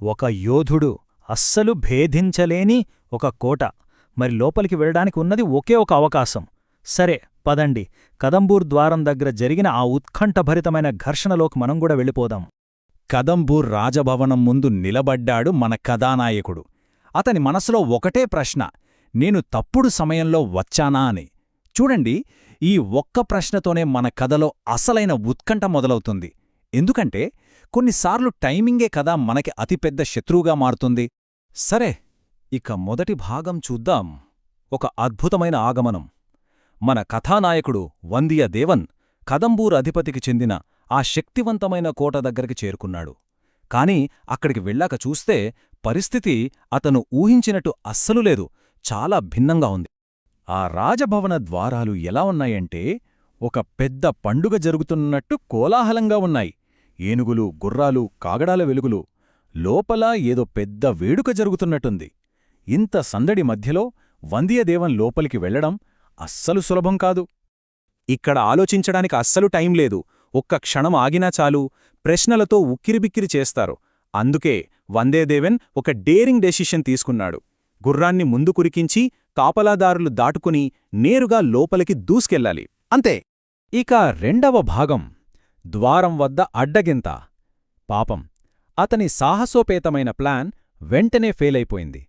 ఒక యోధుడు అస్సలు భేదించలేని ఒక కోట. మరి లోపలికి వెళ్ళడానికి ఉన్నది ఒకే ఒక అవకాశం. సరే పదండి, కదంబూర్ ద్వారం దగ్గర జరిగిన ఆ ఉత్కంఠభరితమైన ఘర్షణలోకి మనం కూడా వెళ్ళిపోదాం. కదంబూర్ రాజభవనం ముందు నిలబడ్డాడు మన కథానాయకుడు. అతని మనసులో ఒకటే ప్రశ్న, నేను తప్పుడు సమయంలో వచ్చానా అని. చూడండి, ఈ ఒక్క ప్రశ్నతోనే మన కథలో అసలైన ఉత్కంఠ మొదలవుతుంది. ఎందుకంటే కొన్నిసార్లు టైమింగే కదా మనకి అతిపెద్ద శత్రువుగా మారుతుంది. సరే, ఇక మొదటి భాగం చూద్దాం. ఒక అద్భుతమైన ఆగమనం. మన కథానాయకుడు వందియదేవన్ కదంబూర్ అధిపతికి చెందిన ఆ శక్తివంతమైన కోట దగ్గరికి చేరుకున్నాడు. కాని అక్కడికి వెళ్ళాక చూస్తే పరిస్థితి అతను ఊహించినట్టు అస్సలు లేదు, చాలా భిన్నంగా ఉంది. ఆ రాజభవన ద్వారాలు ఎలా ఉన్నాయంటే ఒక పెద్ద పండుగ జరుగుతున్నట్టు కోలాహలంగా ఉన్నాయి. ఏనుగులు, గుర్రాలు, కాగడాల వెలుగులు. లోపల ఏదో పెద్ద వేడుక జరుగుతున్నట్టుంది. ఇంత సందడి మధ్యలో వందియదేవన్ లోపలికి వెళ్లడం అస్సలు సులభం కాదు. ఇక్కడ ఆలోచించడానికి అస్సలు టైం లేదు. ఒక్క క్షణం ఆగినా చాలు, ప్రశ్నలతో ఉక్కిరిబిక్కిరి చేస్తారు. అందుకే వందేదేవన్ ఒక డేరింగ్ డెసిషన్ తీసుకున్నాడు. గుర్రాన్ని ముందు కురికించి కాపలాదారులు దాటుకుని నేరుగా లోపలికి దూసుకెళ్లాలి. అంతే. ఇక రెండవ భాగం, ద్వారం వద్ద అడ్డగింత. పాపం, అతని సాహసోపేతమైన ప్లాన్ వెంటనే ఫెయిలైపోయింది.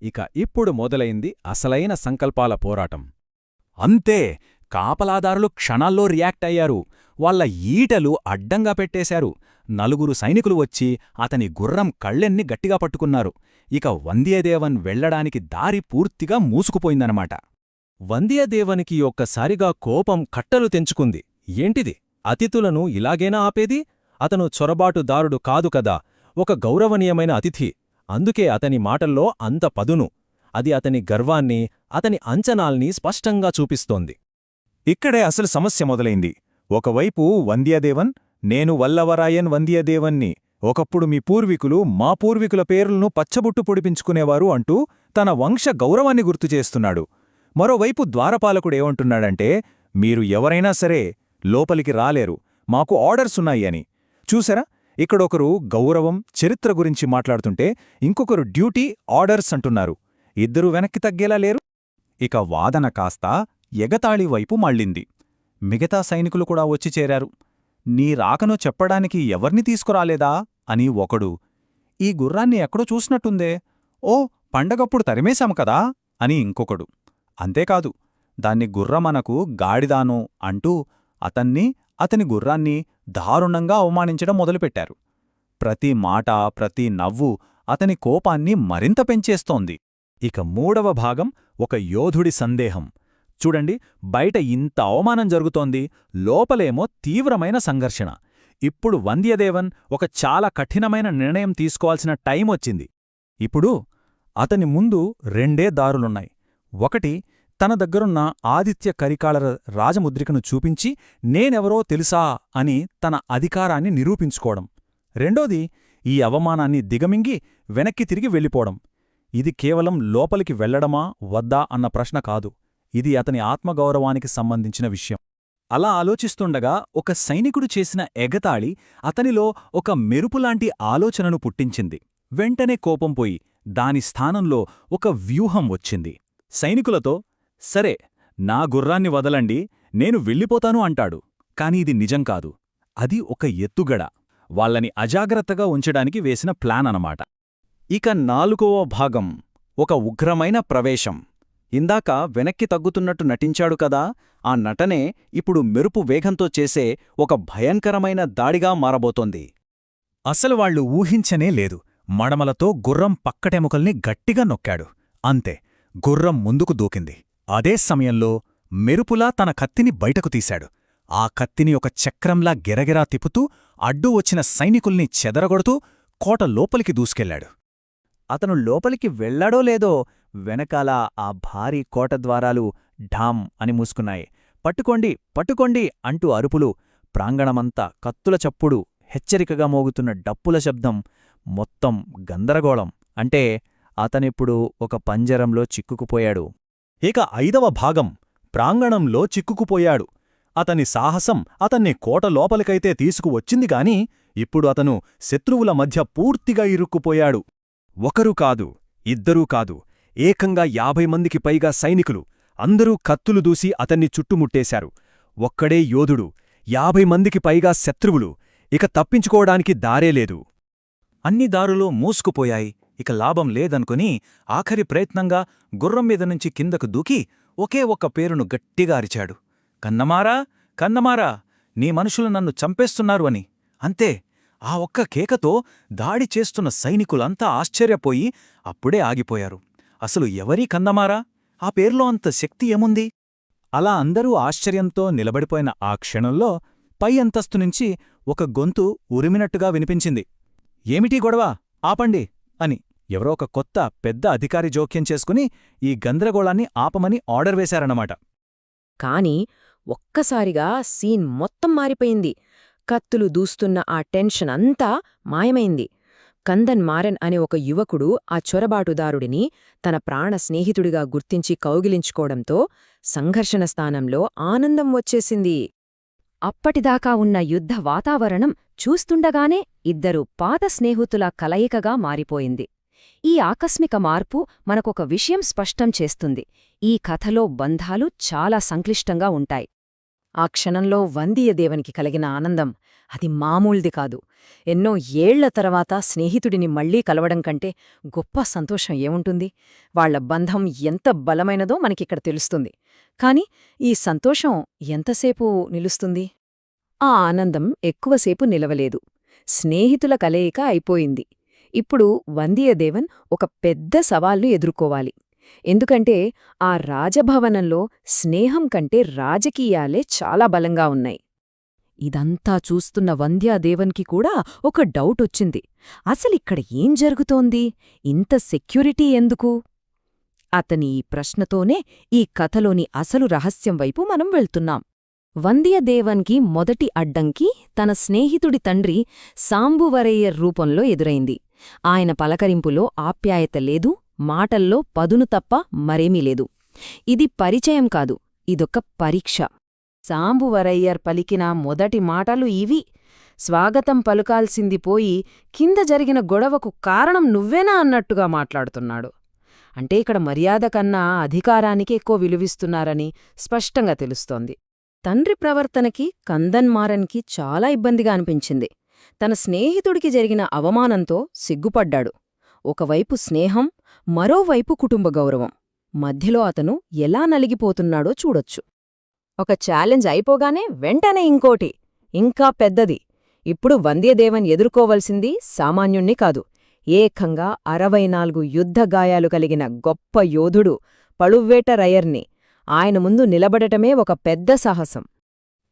ఇక ఇప్పుడు మొదలైంది అసలైన సంకల్పాల పోరాటం. అంతే, కాపలాదారులు క్షణాల్లో రియాక్ట్ అయ్యారు. వాళ్ల ఈటలు అడ్డంగా పెట్టేశారు. నలుగురు సైనికులు వచ్చి అతని గుర్రం కళ్ళెన్ని గట్టిగా పట్టుకున్నారు. ఇక వందియదేవన్ వెళ్లడానికి దారి పూర్తిగా మూసుకుపోయిందనమాట. వందియదేవనికి ఒక్కసారిగా కోపం కట్టలు తెంచుకుంది. ఏంటిది, అతిథులను ఇలాగేనా ఆపేది? అతను చొరబాటుదారుడు కాదు కదా, ఒక గౌరవనీయమైన అతిథి. అందుకే అతని మాటల్లో అంత పదును. అది అతని గర్వాన్ని, అతని అంచనాల్ని స్పష్టంగా చూపిస్తోంది. ఇక్కడే అసలు సమస్య మొదలైంది. ఒకవైపు వందియదేవన్, నేను వల్లవరాయన్ వందియదేవన్ని, ఒకప్పుడు మీ పూర్వీకులు మా పూర్వీకుల పేర్లను పచ్చబుట్టు పొడిపించుకునేవారు అంటూ తన వంశ గౌరవాన్ని గుర్తుచేస్తున్నాడు. మరోవైపు ద్వారపాలకుడేమంటున్నాడంటే, మీరు ఎవరైనా సరే లోపలికి రాలేరు, మాకు ఆర్డర్సున్నాయి అని. చూసారా, ఇక్కడొకరు గౌరవం, చరిత్ర గురించి మాట్లాడుతుంటే ఇంకొకరు డ్యూటీ, ఆర్డర్స్ అంటున్నారు. ఇద్దరూ వెనక్కి తగ్గేలా లేరు. ఇక వాదన కాస్త ఎగతాళి వైపు మళ్ళింది. మిగతా సైనికులు కూడా వచ్చి చేరారు. నీ రాకను చెప్పడానికి ఎవర్ని తీసుకురాలేదా అని ఒకడు. ఈ గుర్రాన్ని ఎక్కడో చూసినట్టుందే, ఓ పండగప్పుడు తరిమేశాం కదా అని ఇంకొకడు. అంతేకాదు, దాన్ని గుర్రమనకు గాడిదాను అంటూ అతని గుర్రాన్ని దారుణంగా అవమానించడం మొదలుపెట్టారు. ప్రతి మాట, ప్రతి నవ్వు అతని కోపాన్ని మరింత పెంచేస్తోంది. ఇక మూడవ భాగం, ఒక యోధుడి సందేహం. చూడండి, బయట ఇంత అవమానం జరుగుతోంది, లోపలేమో తీవ్రమైన సంఘర్షణ. ఇప్పుడు వందియదేవన్ ఒక చాలా కఠినమైన నిర్ణయం తీసుకోవాల్సిన టైమొచ్చింది. ఇప్పుడు అతని ముందు రెండే దారులున్నాయి. ఒకటి, తన దగ్గరున్న ఆదిత్య కరికాలర రాజముద్రికను చూపించి నేనెవరో తెలుసా అని తన అధికారాన్ని నిరూపించుకోవడం. రెండోది, ఈ అవమానాన్ని దిగమింగి వెనక్కి తిరిగి వెళ్ళిపోవడం. ఇది కేవలం లోపలికి వెళ్లడమా వద్దా అన్న ప్రశ్న కాదు, ఇది అతని ఆత్మగౌరవానికి సంబంధించిన విషయం. అలా ఆలోచిస్తుండగా ఒక సైనికుడు చేసిన ఎగతాళి అతనిలో ఒక మెరుపులాంటి ఆలోచనను పుట్టించింది. వెంటనే కోపం పోయి దాని స్థానంలో ఒక వ్యూహం వచ్చింది. సైనికులతో, సరే, నా గుర్రాన్ని వదలండి, నేను వెళ్ళిపోతాను అంటాడు. కాని ఇది నిజం కాదు, అది ఒక ఎత్తుగడ, వాళ్ళని అజాగ్రత్తగా ఉంచడానికి వేసిన ప్లాన్ అనమాట. ఇక నాలుగవ భాగం, ఒక ఉగ్రమైన ప్రవేశం. ఇందాక వెనక్కి తగ్గుతున్నట్టు నటించాడు కదా, ఆ నటనే ఇప్పుడు మెరుపు వేగంతో చేసే ఒక భయంకరమైన దాడిగా మారబోతోంది. అసలు వాళ్లు ఊహించనే లేదు. మడమలతో గుర్రం పక్కటెముకల్ని గట్టిగా నొక్కాడు. అంతే, గుర్రం ముందుకు దూకింది. అదే సమయంలో మెరుపులా తన కత్తిని బయటకు తీశాడు. ఆ కత్తిని ఒక చక్రంలా గెరగెరా తిప్పుతూ అడ్డు వచ్చిన సైనికుల్ని చెదరగొడుతూ కోట లోపలికి దూసుకెళ్లాడు. అతను లోపలికి వెళ్లాడో లేదో, వెనకాల ఆ భారీ కోటద్వారాలు ఢాం అని మూసుకున్నాయి. పట్టుకోండి, పట్టుకోండి అంటూ అరుపులు, ప్రాంగణమంతా కత్తుల చప్పుడు, హెచ్చరికగా మోగుతున్న డప్పుల శబ్దం, మొత్తం గందరగోళం. అంటే అతనిప్పుడు ఒక పంజరంలో చిక్కుకుపోయాడు. ఇక ఐదవ భాగం, ప్రాంగణంలో చిక్కుకుపోయాడు. అతని సాహసం అతన్ని కోట లోపలికైతే తీసుకువచ్చిందిగాని ఇప్పుడు అతను శత్రువుల మధ్య పూర్తిగా ఇరుక్కుపోయాడు. ఒకరు కాదు, ఇద్దరూ కాదు, ఏకంగా 50 మందికి పైగా సైనికులు, అందరూ కత్తులు దూసి అతన్ని చుట్టుముట్టేశారు. ఒక్కడే యోధుడు, 50 మందికి పైగా శత్రువులు, ఇక తప్పించుకోవడానికి దారేలేదు. అన్ని దారులు మూసుకుపోయాయి. ఇక లాభం లేదనుకుని ఆఖరి ప్రయత్నంగా గుర్రం మీద నుంచి కిందకు దూకి ఒకే ఒక్క పేరును గట్టిగా అరిచాడు. కన్నమారా, కన్నమారా, నీ మనుషులు నన్ను చంపేస్తున్నారు అని. అంతే, ఆ ఒక్క కేకతో దాడి చేస్తున్న సైనికులంతా ఆశ్చర్యపోయి అప్పుడే ఆగిపోయారు. అసలు ఎవరీ కన్నమారా? ఆ పేర్లో అంత శక్తి ఏముంది? అలా అందరూ ఆశ్చర్యంతో నిలబడిపోయిన ఆ క్షణంలో పై అంతస్తు నుంచి ఒక గొంతు ఉరిమినట్టుగా వినిపించింది. ఏమిటీ గొడవ? ఆపండి అని ఎవరో ఒక కొత్త పెద్ద అధికారి జోక్యం చేసుకుని ఈ గందరగోళాన్ని ఆపమని ఆర్డర్ వేశారన్నమాట. కాని ఒక్కసారిగా సీన్ మొత్తం మారిపోయింది. కత్తులు దూస్తున్న ఆ టెన్షన్ అంతా మాయమైంది. కందన్ మారన్ అనే ఒక యువకుడు ఆ చొరబాటుదారుడిని తన ప్రాణ స్నేహితుడిగా గుర్తించి కౌగిలించుకోవడంతో సంఘర్షణ స్థానంలో ఆనందం వచ్చేసింది. అప్పటిదాకా ఉన్న యుద్ధ వాతావరణం చూస్తుండగానే ఇద్దరు పాత స్నేహితుల కలయికగా మారిపోయింది. ఈ ఆకస్మిక మార్పు మనకొక విషయం స్పష్టం చేస్తుంది: ఈ కథలో బంధాలు చాలా సంక్లిష్టంగా ఉంటాయి. ఆ క్షణంలో వందియదేవనికి కలిగిన ఆనందం అది మామూలుది కాదు. ఎన్నో ఏళ్ల తర్వాత స్నేహితుడిని మళ్లీ కలవడం కంటే గొప్ప సంతోషం ఏముంటుంది? వాళ్ల బంధం ఎంత బలమైనదో మనకిక్కడ తెలుస్తుంది. కాని ఈ సంతోషం ఎంతసేపు నిలుస్తుంది? ఆ ఆనందం ఎక్కువసేపు నిలవలేదు. స్నేహితుల కలయిక అయిపోయింది. ఇప్పుడు వందియదేవన్ ఒక పెద్ద సవాల్ను ఎదుర్కోవాలి. ఎందుకంటే ఆ రాజభవనంలో స్నేహం కంటే రాజకీయాలే చాలా బలంగా ఉన్నాయి. ఇదంతా చూస్తున్న వంద్యాదేవన్కి కూడా ఒక డౌటొచ్చింది. అసలిక్కడ ఏం జరుగుతోంది? ఇంత సెక్యూరిటీ ఎందుకు? అతని ఈ ప్రశ్నతోనే ఈ కథలోని అసలు రహస్యం వైపు మనం వెళ్తున్నాం. వందియదేవన్కి మొదటి అడ్డంకి తన స్నేహితుడి తండ్రి సాంబువరయ్యర్ రూపంలో ఎదురైంది. ఆయన పలకరింపులో ఆప్యాయత లేదు, మాటల్లో పదును తప్ప మరేమీ లేదు. ఇది పరిచయం కాదు, ఇదొక పరీక్ష. సాంబువరయ్యర్ పలికిన మొదటి మాటలు ఇవి: స్వాగతం పలుకాల్సింది పోయి కింద జరిగిన గొడవకు కారణం నువ్వేనా అన్నట్టుగా మాట్లాడుతున్నాడు. అంటే ఇక్కడ మర్యాద కన్నా అధికారానికి ఎక్కువ విలువిస్తున్నారని స్పష్టంగా తెలుస్తోంది. తండ్రి ప్రవర్తనకి కందన్మారన్కి చాలా ఇబ్బందిగా అనిపించింది. తన స్నేహితుడికి జరిగిన అవమానంతో సిగ్గుపడ్డాడు. ఒకవైపు స్నేహం, మరోవైపు కుటుంబ గౌరవం. మధ్యలో అతను ఎలా నలిగిపోతున్నాడో చూడొచ్చు. ఒక ఛాలెంజ్ అయిపోగానే వెంటనే ఇంకోటి, ఇంకా పెద్దది. ఇప్పుడు వంద్యదేవన్ ఎదుర్కోవలసింది సామాన్యుణ్ణి కాదు, ఏకంగా 64 యుద్ధగాయాలు కలిగిన గొప్ప యోధుడు పళువ్వేటరయ్యర్ని. ఆయన ముందు నిలబడటమే ఒక పెద్ద సాహసం.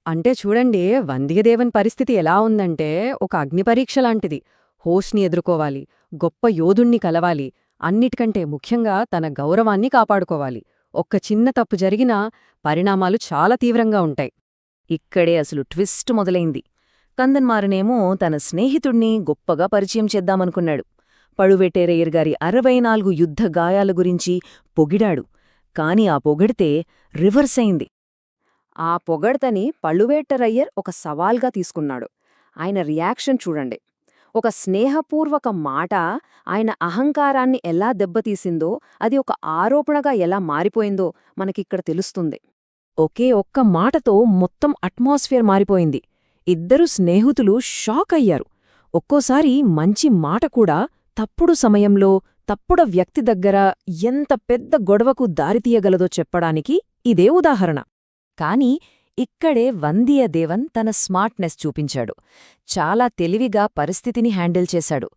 అంటే చూడండి, వందియదేవన్ పరిస్థితి ఎలా ఉందంటే ఒక అగ్నిపరీక్ష లాంటిది. హోస్ట్ని ఎదుర్కోవాలి, గొప్ప యోధుణ్ణి కలవాలి, అన్నిటికంటే ముఖ్యంగా తన గౌరవాన్ని కాపాడుకోవాలి. ఒక్క చిన్న తప్పు జరిగినా పరిణామాలు చాలా తీవ్రంగా ఉంటాయి. ఇక్కడే అసలు ట్విస్ట్ మొదలైంది. కందన్మారనేమో తన స్నేహితుణ్ణి గొప్పగా పరిచయం చేద్దామనుకున్నాడు. పళువేటరయ్యర్ గారి 64 యుద్ధ గాయాల గురించి పొగిడాడు. కాని ఆ పొగిడితే రివర్స్ అయింది. ఆ పొగడ్తని పళువేటరయ్యర్ ఒక సవాల్గా తీసుకున్నాడు. ఆయన రియాక్షన్ చూడండి. ఒక స్నేహపూర్వక మాట ఆయన అహంకారాన్ని ఎలా దెబ్బతీసిందో, అది ఒక ఆరోపణగా ఎలా మారిపోయిందో మనకిక్కడ తెలుస్తుంది. ఒకే ఒక్క మాటతో మొత్తం అట్మాస్ఫియర్ మారిపోయింది. ఇద్దరు స్నేహితులు షాక్ అయ్యారు. ఒక్కోసారి మంచి మాట కూడా తప్పుడు సమయంలో తప్పుడు వ్యక్తి దగ్గర ఎంత పెద్ద గొడవకు దారితీయగలదో చెప్పడానికి ఇదే ఉదాహరణ. కాని ఇక్కడే వందియదేవన్ తన స్మార్ట్నెస్ చూపించాడు. చాలా తెలివిగా పరిస్థితిని హ్యాండిల్ చేశాడు.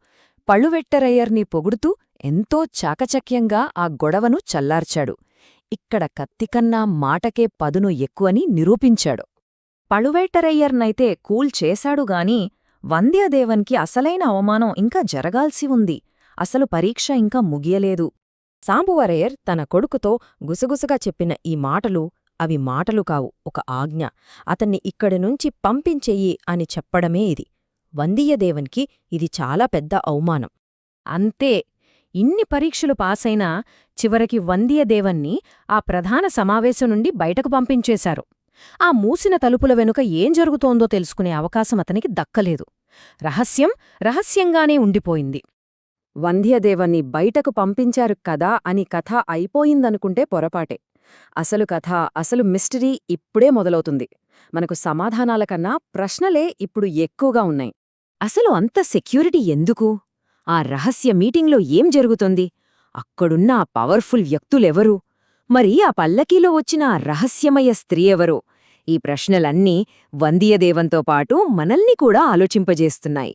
పళువేటరయ్యర్ని పొగుడుతూ ఎంతో చాకచక్యంగా ఆ గొడవను చల్లార్చాడు. ఇక్కడ కత్తికన్నా మాటకే పదును ఎక్కువని నిరూపించాడు. పళువేటరయ్యర్నైతే కూల్ చేశాడుగాని వంద్యదేవన్కి అసలైన అవమానం ఇంకా జరగాల్సి ఉంది. అసలు పరీక్ష ఇంకా ముగియలేదు. సాంబువరయ్యర్ తన కొడుకుతో గుసగుసగా చెప్పిన ఈ మాటలు అవి మాటలు కావు, ఒక ఆజ్ఞ. అతన్ని ఇక్కడి నుంచి పంపించెయ్యి అని చెప్పడమే ఇది. వందియదేవన్కి ఇది చాలా పెద్ద అవమానం. అంతే, ఇన్ని పరీక్షలు పాసైనా చివరికి వందియదేవన్ని ఆ ప్రధాన సమావేశం నుండి బయటకు పంపించేశారు. ఆ మూసిన తలుపుల వెనుక ఏం జరుగుతోందో తెలుసుకునే అవకాశం అతనికి దక్కలేదు. రహస్యం రహస్యంగానే ఉండిపోయింది. వంధ్యదేవన్ని బయటకు పంపించారు కదా అని కథ అయిపోయిందనుకుంటే పొరపాటే. అసలు కథ, అసలు మిస్టరీ ఇప్పుడే మొదలవుతుంది. మనకు సమాధానాల కన్నా ప్రశ్నలే ఇప్పుడు ఎక్కువగా ఉన్నాయి. అసలు అంత సెక్యూరిటీ ఎందుకు? ఆ రహస్య మీటింగ్లో ఏం జరుగుతోంది? అక్కడున్న ఆ పవర్ఫుల్ వ్యక్తులెవరు? మరి ఆ పల్లకీలో వచ్చిన ఆ రహస్యమయ స్త్రీ ఎవరో? ఈ ప్రశ్నలన్నీ వందియదేవంతో పాటు మనల్ని కూడా ఆలోచింపజేస్తున్నాయి.